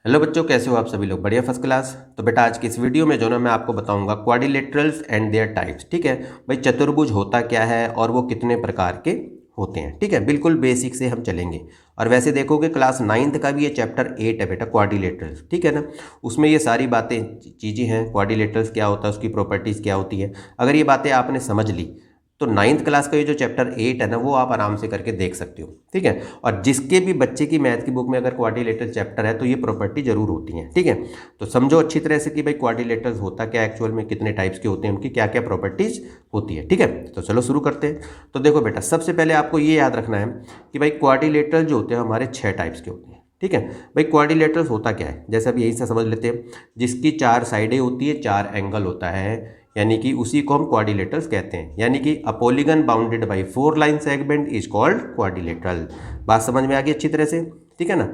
Hello बच्चों, कैसे हो आप सभी लोग? बढ़िया, फर्स्ट क्लास। तो बेटा आज की इस वीडियो में जो ना मैं आपको बताऊंगा क्वाड्रिलेटरल्स एंड देयर टाइप्स। ठीक है भाई, चतुर्भुज होता क्या है और वो कितने प्रकार के होते हैं। ठीक है, बिल्कुल बेसिक से हम चलेंगे। और वैसे देखोगे क्लास 9th का भी ये चैप्टर 8 है बेटा, क्वाड्रिलेटरल्स। ठीक है ना, उसमें ये सारी बातें चीज़ें हैं। क्वाड्रिलेटरल्स क्या होता है, उसकी प्रॉपर्टीज़ क्या होती है। अगर ये बातें आपने समझ ली तो 9th क्लास का ये जो चैप्टर 8 है ना, वो आप आराम से करके देख सकते हो। ठीक है, और जिसके भी बच्चे की मैथ की बुक में अगर क्वाड्रिलेटरल चैप्टर है तो ये प्रॉपर्टी जरूर होती है। ठीक है, तो समझो अच्छी तरह से कि भाई क्वाड्रिलेटरल्स होता क्या, एक्चुअल में कितने टाइप्स के होते हैं, उनकी क्या क्या प्रॉपर्टीज होती है। ठीक है, तो चलो शुरू करते हैं। तो देखो बेटा, सबसे पहले आपको ये याद रखना है कि भाई क्वाड्रिलेटरल जो होते हैं हमारे 6 टाइप्स के होते हैं। ठीक है भाई, क्वाड्रिलेटरल्स होता क्या है, जैसे अब यही से समझ लेते हैं। जिसकी 4 साइडें होती है, 4 एंगल होता है, यानी कि उसी को हम क्वाड्रिलेटरल्स कहते हैं। यानी कि a polygon bounded by 4 line segment is called quadrilateral. बात समझ में आ गई अच्छी तरह से? ठीक है ना।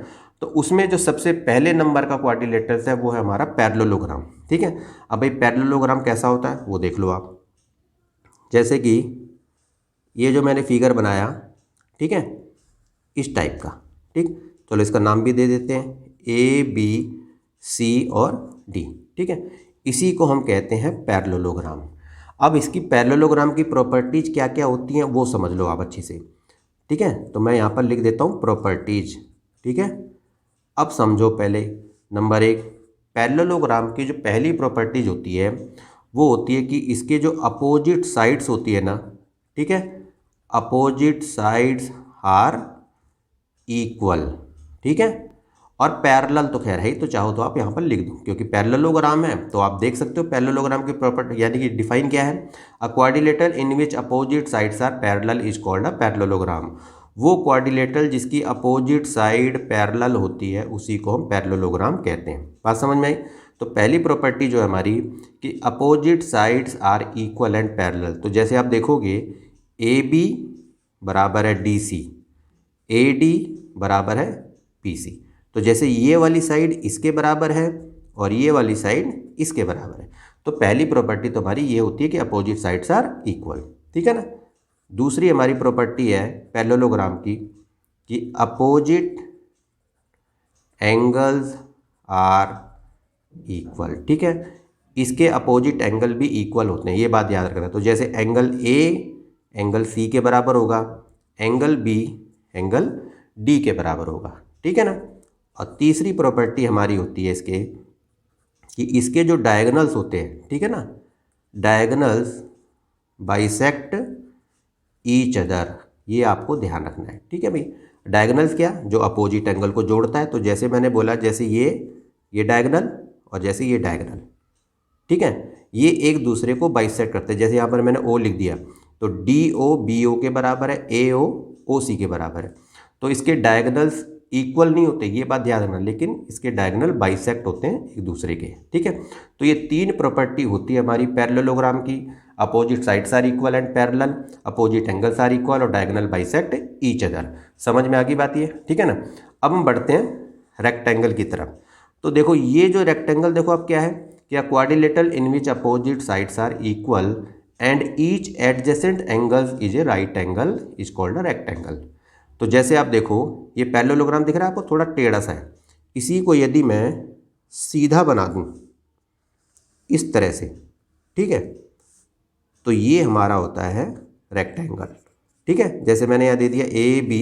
तो उसमें जो सबसे पहले नंबर का क्वाड्रिलेटरल्स है वो है हमारा पैरेललोग्राम। ठीक है, अब भाई पैरेललोग्राम कैसा होता है वो देख लो आप। जैसे कि ये जो मैंने फिगर बनाया, ठीक है, इस टाइप का। ठीक, चलो इसका नाम भी दे देते हैं, ए बी सी और डी। ठीक है, इसी को हम कहते हैं पैरेललोग्राम। अब इसकी पैरेललोग्राम की प्रॉपर्टीज क्या क्या होती हैं वो समझ लो आप अच्छे से। ठीक है, तो मैं यहाँ पर लिख देता हूँ प्रॉपर्टीज। ठीक है, अब समझो पहले नंबर 1, पैरेललोग्राम की जो पहली प्रॉपर्टीज होती है वो होती है कि इसके जो अपोजिट साइड्स होती है ना, ठीक है, अपोजिट साइड्स आर इक्वल। ठीक है, और पैरेलल तो खैर है ही, तो चाहो तो आप यहाँ पर लिख दो, क्योंकि पैरेललोग्राम है तो आप देख सकते हो पैरेललोग्राम की प्रॉपर्टी। यानी कि डिफाइन क्या है, a quadrilateral in which opposite sides are parallel is called a parallelogram. वो क्वाड्रिलेटरल जिसकी अपोजिट साइड पैरेलल होती है उसी को हम पैरेललोग्राम कहते हैं। बात समझ में आई? तो पहली प्रॉपर्टी जो है हमारी कि opposite sides are equal and parallel. तो जैसे आप देखोगे ए बी बराबर है डी सी, ए डी बराबर है पी सी। तो जैसे ये वाली साइड इसके बराबर है और ये वाली साइड इसके बराबर है, तो पहली प्रॉपर्टी तो हमारी ये होती है कि अपोजिट साइड्स आर इक्वल। ठीक है ना। दूसरी हमारी प्रॉपर्टी है पैरेललोग्राम की कि अपोजिट एंगल्स आर इक्वल। ठीक है, इसके अपोजिट एंगल भी इक्वल होते हैं, ये बात याद रखना। तो जैसे एंगल ए एंगल सी के बराबर होगा, एंगल बी एंगल डी के बराबर होगा। ठीक है ना। और तीसरी प्रॉपर्टी हमारी होती है इसके कि इसके जो डायगोनल्स होते हैं, ठीक है ना, डायगोनल्स बाइसेक्ट ईच अदर, ये आपको ध्यान रखना है। ठीक है भाई, डायगोनल्स क्या, जो अपोजिट एंगल को जोड़ता है। तो जैसे मैंने बोला, जैसे ये डायगोनल और जैसे ये डायगोनल, ठीक है, ये एक दूसरे को बाइसेक्ट करते हैं। जैसे यहाँ पर मैंने ओ लिख दिया, तो डी ओ बी ओ के बराबर है, ए ओ ओ सी के बराबर है। तो इसके डायगोनल्स इक्वल नहीं होते, ये बात ध्यान रखना, लेकिन इसके डायगोनल बाइसेक्ट होते हैं एक दूसरे के। ठीक है, तो ये 3 प्रॉपर्टी होती है हमारी पैरेललोग्राम की। Opposite sides are equal and parallel, opposite angles are equal और डायगोनल बाइसेक्ट ईच अदर। समझ में आ गई बात ये? ठीक है ना। अब हम बढ़ते हैं रेक्टेंगल की तरफ। तो देखो ये जो रेक्टेंगल, देखो अब क्या है कि quadrilateral in which opposite sides are equal and each adjacent angles is a right angle is called a rectangle. तो जैसे आप देखो ये पैरेललोग्राम दिख रहा है आपको, थोड़ा टेढ़ा सा है। इसी को यदि मैं सीधा बना दूं इस तरह से, ठीक है, तो ये हमारा होता है रेक्टेंगल। ठीक है, जैसे मैंने यहाँ दे दिया ए बी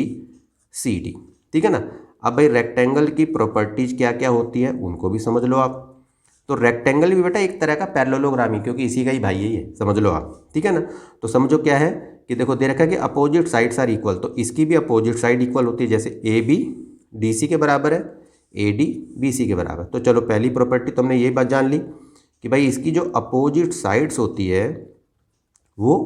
सी डी। ठीक है ना। अब भाई रेक्टेंगल की प्रॉपर्टीज क्या क्या होती है उनको भी समझ लो आप। तो रेक्टेंगल भी बेटा एक तरह का पैरेललोग्राम ही, क्योंकि इसी का ही भाई है ये, समझ लो आप। ठीक है ना। तो समझो क्या है कि देखो दे रखा है कि अपोजिट साइड्स आर इक्वल, तो इसकी भी अपोजिट साइड इक्वल होती है। जैसे ए बी डी सी के बराबर है, ए डी बी सी के बराबर। तो चलो पहली प्रॉपर्टी तुमने ये बात जान ली कि भाई इसकी जो अपोजिट साइड्स होती है वो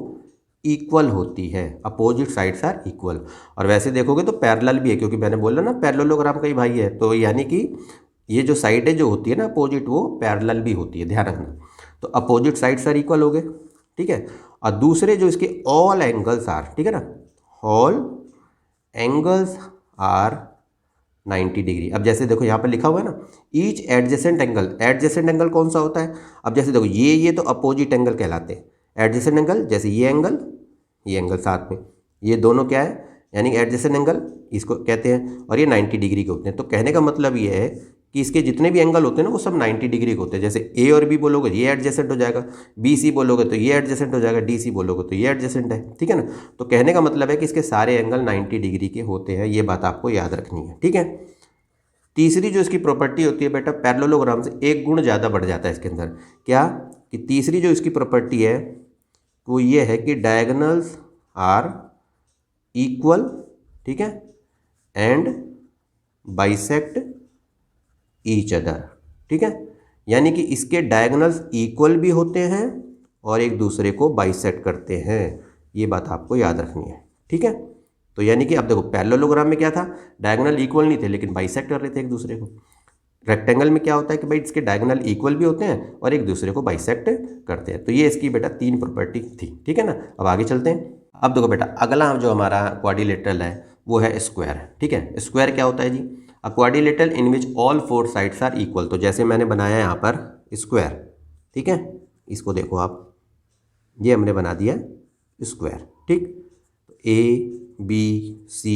इक्वल होती है, अपोजिट साइड्स आर इक्वल। और वैसे देखोगे तो पैरेलल भी है, क्योंकि मैंने बोला ना पैरेललोग्राम का ही भाई है। तो यानी कि ये जो साइडें जो होती है ना अपोजिट, वो पैरेलल भी होती है, ध्यान रखना। तो अपोजिट साइड्स आर इक्वल हो गए। ठीक है, और दूसरे जो इसके ऑल एंगल्स आर, ठीक है ना, ऑल एंगल्स आर 90 डिग्री। अब जैसे देखो यहाँ पर लिखा हुआ है ना, each adjacent angle. Adjacent angle कौन सा होता है? अब जैसे देखो ये तो अपोजिट एंगल कहलाते हैं एडजेसेंट एंगल। जैसे ये एंगल साथ में, ये दोनों क्या है, यानी एडजेसेंट एंगल इसको कहते हैं, और ये 90 डिग्री के होते हैं। तो कहने का मतलब ये है कि इसके जितने भी एंगल होते हैं ना वो सब 90 डिग्री के होते हैं। जैसे ए और बी बोलोगे ये एडजेसेंट हो जाएगा, बी सी बोलोगे तो ये एडजेसेंट हो जाएगा, डी सी बोलोगे तो ये एडजेसेंट है, ठीक है ना। तो कहने का मतलब है कि इसके सारे एंगल 90 डिग्री के होते हैं, ये बात आपको याद रखनी है, ठीक है। तीसरी जो इसकी प्रॉपर्टी होती है बेटा, पैरेललोग्राम से एक गुण ज़्यादा बढ़ जाता है इसके अंदर। क्या कि तीसरी जो इसकी प्रॉपर्टी है वो ये है कि डायगोनल्स आर इक्वल, ठीक है, एंड बाइसेक्ट ईच अदर, ठीक है। यानी कि इसके डायगोनल्स इक्वल भी होते हैं और एक दूसरे को बाइसेक्ट करते हैं, ये बात आपको याद रखनी है, ठीक है। तो यानी कि अब देखो पैरेललोग्राम में क्या था, डायगोनल इक्वल नहीं थे लेकिन बाइसेक्ट कर रहे थे एक दूसरे को। रेक्टेंगल में क्या होता है कि भाई इसके डायगोनल इक्वल भी होते हैं और एक दूसरे को बाइसेक्ट करते हैं। तो ये इसकी बेटा 3 प्रॉपर्टी थी, ठीक है ना। अब आगे चलते हैं। अब देखो बेटा अगला जो हमारा क्वाड्रिलेटरल है वो है स्क्वायर, ठीक है। स्क्वायर क्या होता है जी, a quadrilateral in which all 4 sides are equal. तो जैसे मैंने बनाया यहाँ पर स्क्वायर, ठीक है, इसको देखो आप, ये हमने बना दिया स्क्वायर, ठीक। ए बी सी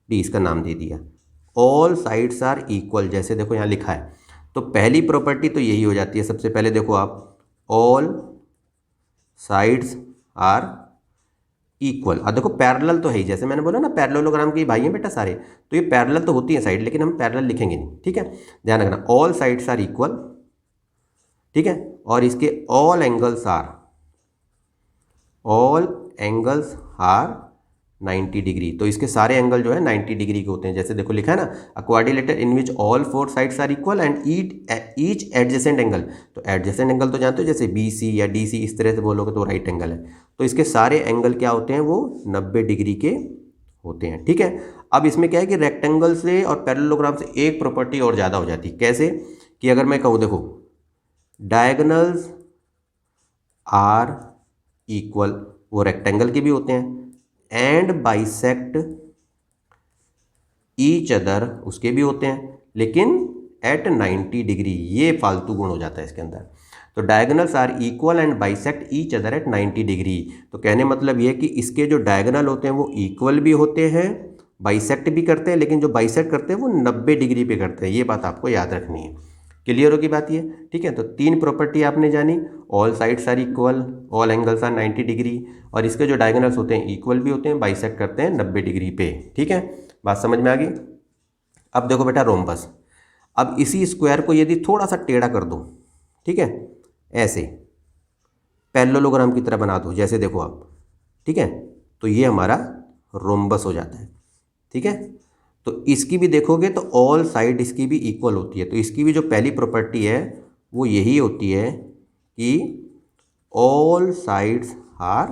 डी इसका नाम दे दिया, ऑल साइड्स आर इक्वल, जैसे देखो यहाँ लिखा है। तो पहली प्रॉपर्टी तो यही हो जाती है, सबसे पहले देखो आप, ऑल साइड्स आर इक्वल। अब देखो पैरेलल तो है ही, जैसे मैंने बोला ना पैरेललोग्राम के भाई हैं बेटा सारे, तो ये पैरेलल तो होती है साइड, लेकिन हम पैरेलल लिखेंगे नहीं, ठीक है। ध्यान रखना ऑल साइड्स आर इक्वल, ठीक है, और इसके ऑल एंगल्स आर 90 डिग्री। तो इसके सारे एंगल जो है 90 डिग्री के होते हैं। जैसे देखो लिखा है ना, a quadrilateral in which all 4 sides are equal and each adjacent angle. तो एडजेसेंट एंगल तो जानते हो, जैसे बी सी या डी सी इस तरह से बोलोगे तो राइट एंगल है। तो इसके सारे एंगल क्या होते हैं, वो 90 डिग्री के होते हैं, ठीक है। अब इसमें क्या है कि रेक्टेंगल से और पैरेललोग्राम से एक प्रॉपर्टी और ज़्यादा हो जाती है। कैसे कि अगर मैं कहूँ देखो डायगोनल्स आर इक्वल, वो रेक्टेंगल के भी होते हैं, एंड बाइसेक्ट ईच अदर उसके भी होते हैं, लेकिन एट 90 डिग्री, ये फालतू गुण हो जाता है इसके अंदर। तो diagonals are equal and bisect each other at 90 degree. तो कहने मतलब ये कि इसके जो डायगोनल होते हैं वो इक्वल भी होते हैं, बाइसेक्ट भी करते हैं, लेकिन जो बाइसेक्ट करते हैं वो 90 डिग्री पे करते हैं, ये बात आपको याद रखनी है। क्लियर होगी बात ये, ठीक है। तो 3 प्रॉपर्टी आपने जानी, all sides are equal, all angles are 90 degree, और इसके जो डायगोनल्स होते हैं इक्वल भी होते हैं, बाइसेक्ट करते हैं 90 डिग्री पे, ठीक है। बात समझ में आ गई। अब देखो बेटा रोम्बस, अब इसी स्क्वायर को यदि थोड़ा सा टेढ़ा कर दो, ठीक है, ऐसे पैरेललोग्राम की तरह बना दो, जैसे देखो आप, ठीक है, तो ये हमारा रोम्बस हो जाता है, ठीक है। तो इसकी भी देखोगे तो ऑल साइड इसकी भी इक्वल होती है। तो इसकी भी जो पहली प्रॉपर्टी है वो यही होती है कि ऑल साइड्स आर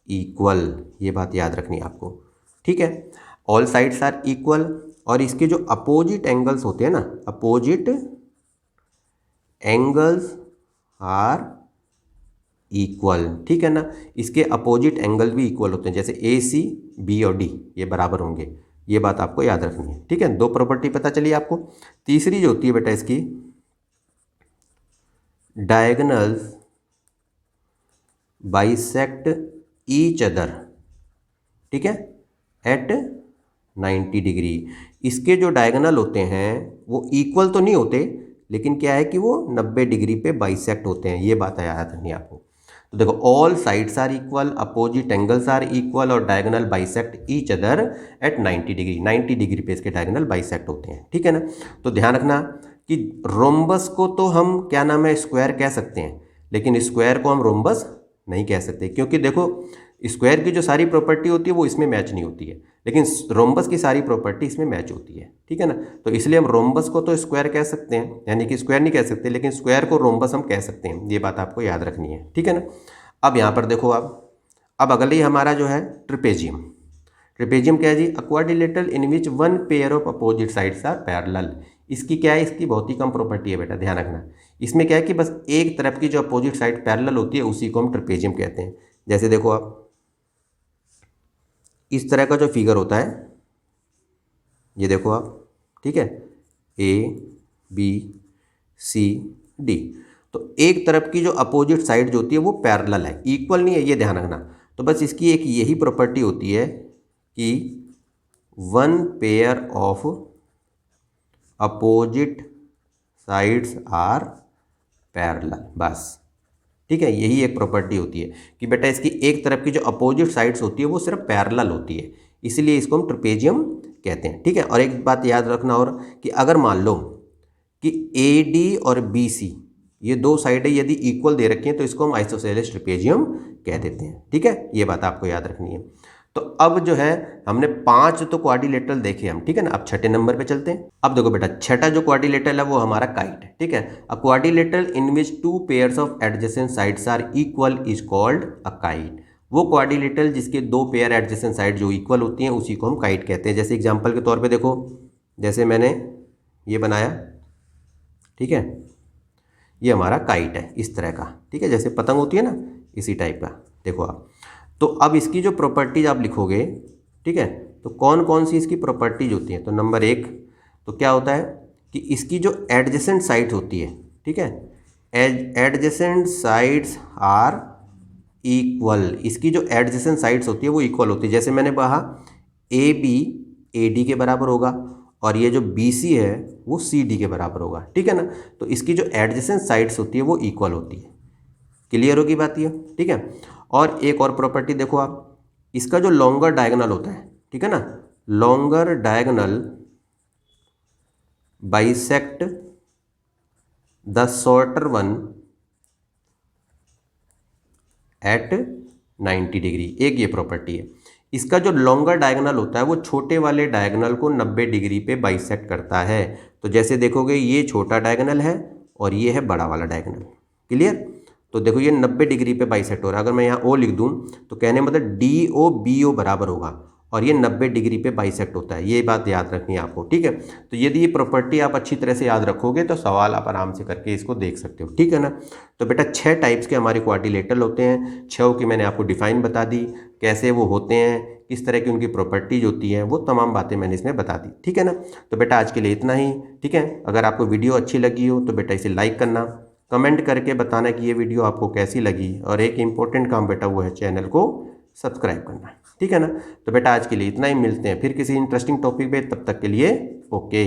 इक्वल, ये बात याद रखनी है आपको, ठीक है। ऑल साइड्स आर इक्वल, और इसके जो अपोजिट एंगल्स होते हैं ना, अपोजिट एंगल्स आर इक्वल, ठीक है ना। इसके अपोजिट एंगल भी इक्वल होते हैं, जैसे ए सी बी और डी ये बराबर होंगे, ये बात आपको याद रखनी है, ठीक है। 2 प्रॉपर्टी पता चली आपको। तीसरी जो होती है बेटा इसकी, डायगोनल्स बाइसेक्ट ईच अदर, ठीक है, एट 90 डिग्री। इसके जो डायगोनल होते हैं वो इक्वल तो नहीं होते, लेकिन क्या है कि वो 90 डिग्री पे बाइसेक्ट होते हैं, ये बात याद रखनी है आपको। तो देखो all sides are equal, opposite angles are equal, और diagonal bisect each other at 90 degree. 90 degree पे इसके डायगोनल बाइसेक्ट होते हैं, ठीक है ना। तो ध्यान रखना कि रोम्बस को तो हम क्या नाम है स्क्वायर कह सकते हैं, लेकिन स्क्वायर को हम रोम्बस नहीं कह सकते, क्योंकि देखो स्क्वायर की जो सारी प्रॉपर्टी होती है वो इसमें मैच नहीं होती है, लेकिन रोम्बस की सारी प्रॉपर्टी इसमें मैच होती है, ठीक है ना। तो इसलिए हम रोम्बस को तो स्क्वायर कह सकते हैं, यानी कि स्क्वायर नहीं कह सकते, लेकिन स्क्वायर को रोम्बस हम कह सकते हैं, ये बात आपको याद रखनी है, ठीक है ना। अब यहाँ पर देखो आप, अब अगले हमारा जो है ट्रिपेजियम। ट्रिपेजियम क्या है जी, quadrilateral in which 1 pair of opposite sides are parallel. इसकी क्या है, इसकी बहुत ही कम प्रॉपर्टी है बेटा, ध्यान रखना। इसमें क्या है कि बस एक तरफ की जो अपोजिट साइड पैरेलल होती है उसी को हम ट्रिपेजियम कहते हैं। जैसे देखो आप, इस तरह का जो फिगर होता है ये देखो आप, ठीक है, ए बी सी डी। तो एक तरफ की जो अपोजिट साइड जो होती है वो पैरेलल है, इक्वल नहीं है, ये ध्यान रखना। तो बस इसकी एक यही प्रॉपर्टी होती है कि 1 pair of opposite sides are parallel, बस। ठीक है, यही एक प्रॉपर्टी होती है कि बेटा इसकी एक तरफ की जो अपोजिट साइड्स होती है वो सिर्फ पैरेलल होती है, इसीलिए इसको हम ट्रेपेजियम कहते हैं। ठीक है, और एक बात याद रखना और कि अगर मान लो कि ए डी और बी सी ये दो साइडें यदि इक्वल दे रखी हैं तो इसको हम आइसोसेलेस ट्रेपेजियम कह देते हैं। ठीक है, ये बात आपको याद रखनी है। तो अब जो है हमने 5 तो क्वाड्रिलेटरल देखे हम, ठीक है ना। अब छठे नंबर पे चलते हैं। अब देखो बेटा, छठा जो क्वाड्रिलेटरल है वो हमारा काइट है। ठीक है, a quadrilateral in which 2 pairs of adjacent sides are equal is called a kite. वो क्वाड्रिलेटरल जिसके 2 पेयर एडजेसेंट साइड जो इक्वल होती हैं उसी को हम काइट कहते हैं। जैसे एग्जाम्पल के तौर पर देखो, जैसे मैंने ये बनाया, ठीक है, ये हमारा काइट है इस तरह का। ठीक है, जैसे पतंग होती है ना, इसी टाइप का देखो आप। तो अब इसकी जो प्रॉपर्टीज आप लिखोगे, ठीक है, तो कौन कौन सी इसकी प्रॉपर्टीज होती हैं। तो नंबर 1 तो क्या होता है कि इसकी जो एडजेसेंट साइड्स होती है, ठीक है, एडजेसेंट साइड्स आर इक्वल। इसकी जो एडजेसेंट साइड्स होती है वो इक्वल होती है। जैसे मैंने कहा ए बी ए डी के बराबर होगा और ये जो बी सी है वो सी डी के बराबर होगा। ठीक है ना, तो इसकी जो एडजेसेंट साइड्स होती है वो इक्वल होती है। क्लियर होगी बात ये, ठीक है। और एक और प्रॉपर्टी देखो आप, इसका जो लॉन्गर डायगोनल होता है, ठीक है ना, longer diagonal bisect the shorter one at 90 degree. एक ये प्रॉपर्टी है, इसका जो लॉन्गर डायगोनल होता है वो छोटे वाले डायगोनल को 90 डिग्री पे बाइसेक्ट करता है। तो जैसे देखोगे ये छोटा डायगोनल है और ये है बड़ा वाला डायगोनल। क्लियर, तो देखो ये 90 डिग्री पे बाइसेक्ट हो रहा है। अगर मैं यहाँ ओ लिख दूँ तो कहने मतलब डी ओ बी ओ बराबर होगा और ये 90 डिग्री पे बाइसेक्ट होता है। ये बात याद रखनी है आपको, ठीक है। तो यदि ये प्रॉपर्टी आप अच्छी तरह से याद रखोगे तो सवाल आप आराम से करके इसको देख सकते हो, ठीक है ना। तो बेटा 6 टाइप्स के हमारे क्वाड्रिलेटरल होते हैं। 6 की मैंने आपको डिफाइन बता दी, कैसे वो होते हैं, किस तरह की उनकी प्रॉपर्टीज होती हैं, वो तमाम बातें मैंने इसमें बता दी, ठीक है ना। तो बेटा आज के लिए इतना ही, ठीक है। अगर आपको वीडियो अच्छी लगी हो तो बेटा इसे लाइक करना, कमेंट करके बताना कि ये वीडियो आपको कैसी लगी, और एक इम्पोर्टेंट काम बेटा वो है चैनल को सब्सक्राइब करना, ठीक है ना। तो बेटा आज के लिए इतना ही, मिलते हैं फिर किसी इंटरेस्टिंग टॉपिक पे, तब तक के लिए ओके।